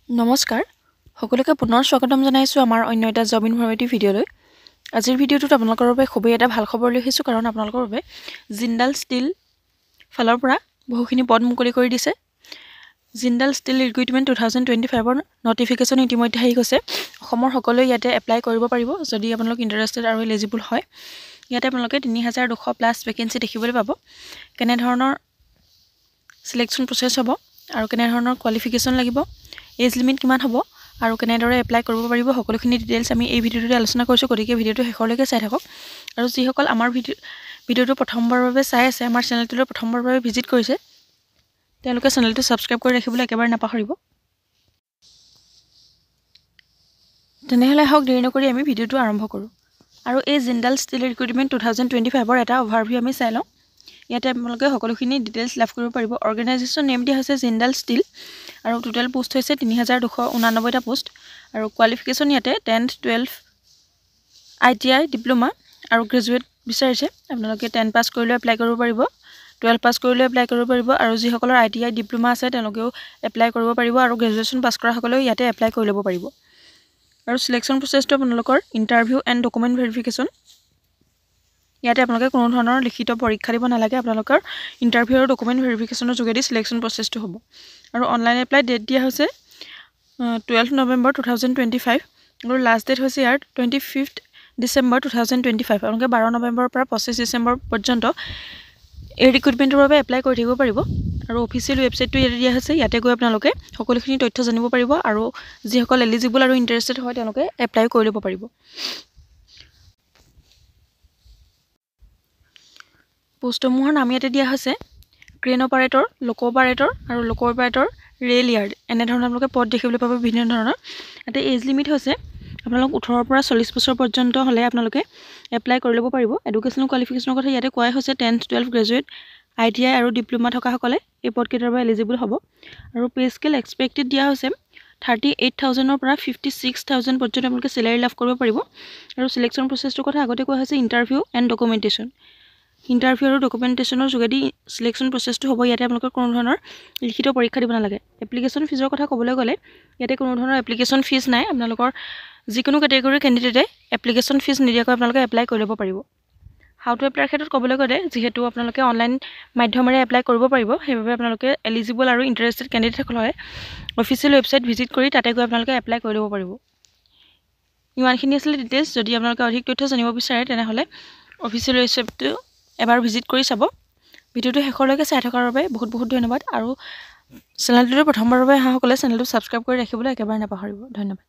নমস্কাৰ সকলোকে পুনৰ স্বাগতম জনাইছো আমাৰ অন্য এটা জব ইনফৰমেটিভ ভিডিঅ'লৈ। আজিৰ ভিডিঅ'টোত আপোনালোকৰ বাবে খুবেই এটা ভাল খবৰ লৈ আহিছোঁ, কাৰণ আপোনালোকৰ বাবে জিন্দাল ষ্টীল ফালৰ পৰা বহুখিনি পদ মুকলি কৰি দিছে। জিন্দাল ষ্টীল ৰিক্ৰুইটমেণ্ট 2025ৰ নটিফিকেশ্যন ইতিমধ্যে আহি গৈছে। অসমৰ সকলোৱে ইয়াতে এপ্লাই কৰিব পাৰিব যদি আপোনালোক ইণ্টাৰেষ্টেড আৰু এলিজিবল হয়। ইয়াতে আপোনালোকে 3200+ ভেকেঞ্চি দেখিবলৈ পাব। কেনেধৰণৰ চিলেকশ্যন প্ৰচেছ হ'ব আৰু কেনেধৰণৰ কোৱালিফিকেশ্যন লাগিব, এজ লিমিট কিমান হ'ব আৰু কেনেদৰে এপ্লাই কৰিব পাৰিব, সকলোখিনি ডিটেইলছ আমি এই ভিডিঅ'টোতে আলোচনা কৰিছোঁ। গতিকে ভিডিঅ'টো শেষলৈকে চাই থাকক। আৰু যিসকল আমাৰ ভিডিঅ'টো প্ৰথমবাৰৰ বাবে চাই আছে, আমাৰ চেনেলটোলৈ প্ৰথমবাৰৰ বাবে ভিজিট কৰিছে, তেওঁলোকে চেনেলটো ছাবস্ক্ৰাইব কৰি ৰাখিবলৈ একেবাৰে নাপাহৰিব। তেনেহ'লে আহক দেৰি নকৰি আমি ভিডিঅ'টো আৰম্ভ কৰোঁ। আৰু এই জিন্দাল ষ্টীল ৰিক্ৰুইটমেণ্ট 2025ৰ এটা অভাৰভিউ আমি চাই লওঁ। ইয়াতে আপোনালোকে সকলোখিনি ডিটেইলছ লাভ কৰিব পাৰিব। অৰ্গেনাইজেশ্যন নেম দিয়া হৈছে জিন্দাল ষ্টীল আৰু টোটেল পোষ্ট হৈছে 3289টা পোষ্ট। আৰু কোৱালিফিকেশ্যন ইয়াতে 10th 12 ITI ডিপ্ল'মা আৰু গ্ৰেজুৱেট বিচাৰিছে। আপোনালোকে 10 পাছ কৰিলেও এপ্লাই কৰিব পাৰিব, 12 পাছ কৰিলেও এপ্লাই কৰিব পাৰিব, আৰু যিসকলৰ ITI ডিপ্ল'মা আছে তেওঁলোকেও এপ্লাই কৰিব পাৰিব, আৰু গ্ৰেজুৱেশ্যন পাছ কৰাসকলেও ইয়াতে এপ্লাই কৰি ল'ব পাৰিব। আৰু চিলেকশ্যন প্ৰচেছটো আপোনালোকৰ ইণ্টাৰভিউ এণ্ড ডকুমেণ্ট ভেৰিফিকেশ্যন। ইয়াতে আপোনালোকে কোনো ধৰণৰ লিখিত পৰীক্ষা দিব নালাগে, আপোনালোকৰ ইণ্টাৰভিউ আৰু ডকুমেণ্ট ভেৰিফিকেশ্যনৰ যোগেদি চিলেকশ্যন প্ৰচেছটো হ'ব। আৰু অনলাইন এপ্লাই ডেট দিয়া হৈছে 12 নৱেম্বৰ 2025, আৰু লাষ্ট ডেট হৈছে ইয়াৰ 25 ডিচেম্বৰ 2025। আপোনালোকে 12 নৱেম্বৰৰ পৰা 25 ডিচেম্বৰ পৰ্যন্ত এই ৰিক্ৰুইটমেণ্টৰ বাবে এপ্লাই কৰি থাকিব পাৰিব। আৰু অফিচিয়েল ৱেবছাইটটো ইয়াতে দিয়া হৈছে, ইয়াতে গৈ আপোনালোকে সকলোখিনি তথ্য জানিব পাৰিব, আৰু যিসকল এলিজিবল আৰু ইণ্টাৰেষ্টেড হয় তেওঁলোকে এপ্লাই কৰি ল'ব পাৰিব। পোষ্টসমূহৰ নাম ইয়াতে দিয়া হৈছে ক্ৰেন অপাৰেটৰ, লোক অপাৰেটৰ আৰু লোক অপাৰেটৰ ৰেল ইয়াৰ্ড, এনেধৰণৰ আপোনালোকে পদ দেখিবলৈ পাব বিভিন্ন ধৰণৰ। ইয়াতে এজ লিমিট হৈছে আপোনালোক 18ৰ পৰা 40 বছৰ পৰ্যন্ত হ'লে আপোনালোকে এপ্লাই কৰি ল'ব পাৰিব। এডুকেশ্যনেল কোৱালিফিকেশ্যনৰ কথা ইয়াতে কোৱাই হৈছে 10th 12 গ্ৰেজুৱেট, ITI আৰু ডিপ্ল'মা থকাসকলে এই পদকেইটাৰ বাবে এলিজিবল হ'ব। আৰু পে স্কেল এক্সপেক্টেড দিয়া হৈছে 38,000ৰ পৰা 56,000 পৰ্যন্ত আপোনালোকে চেলাৰী লাভ কৰিব পাৰিব। আৰু চিলেকশ্যন প্ৰচেছটোৰ কথা আগতে কোৱা হৈছে ইণ্টাৰভিউ এণ্ড ডকুমেণ্টেশ্যন। ইণ্টাৰভিউ আৰু ডকুমেণ্টেশ্যনৰ যোগেদি চিলেকশ্যন প্ৰচেছটো হ'ব। ইয়াতে আপোনালোকৰ কোনো ধৰণৰ লিখিত পৰীক্ষা দিব নালাগে। এপ্লিকেশ্যন ফিজৰ কথা ক'বলৈ গ'লে ইয়াতে কোনো ধৰণৰ এপ্লিকেশ্যন ফিজ নাই। আপোনালোকৰ যিকোনো কেটেগৰীৰ কেণ্ডিডেটে এপ্লিকেশ্যন ফিজ নিদিয়াকৈ আপোনালোকে এপ্লাই কৰি ল'ব পাৰিব। হাউ টু এপ্লাইৰ ক্ষেত্ৰত ক'বলৈ গ'লে যিহেতু আপোনালোকে অনলাইন মাধ্যমেৰে এপ্লাই কৰিব পাৰিব, সেইবাবে আপোনালোকে এলিজিবল আৰু ইণ্টাৰেষ্টেড কেণ্ডিডেটসকল হয় অফিচিয়েল ৱেবছাইট ভিজিট কৰি তাতে গৈ আপোনালোকে এপ্লাই কৰি ল'ব পাৰিব। ইমানখিনি আছিলে ডিটেইলছ। যদি আপোনালোকে অধিক তথ্য জানিব বিচাৰে তেনেহ'লে অফিচিয়েল ৱেবছাইটটো এবাৰ ভিজিট কৰি চাব। ভিডিঅ'টো শেষলৈকে চাই থকাৰ বাবে বহুত বহুত ধন্যবাদ। আৰু চেনেলটোলৈ প্ৰথমবাৰৰ বাবে অহাসকলে চেনেলটো ছাবস্ক্ৰাইব কৰি ৰাখিবলৈ একেবাৰে নাপাহৰিব। ধন্যবাদ।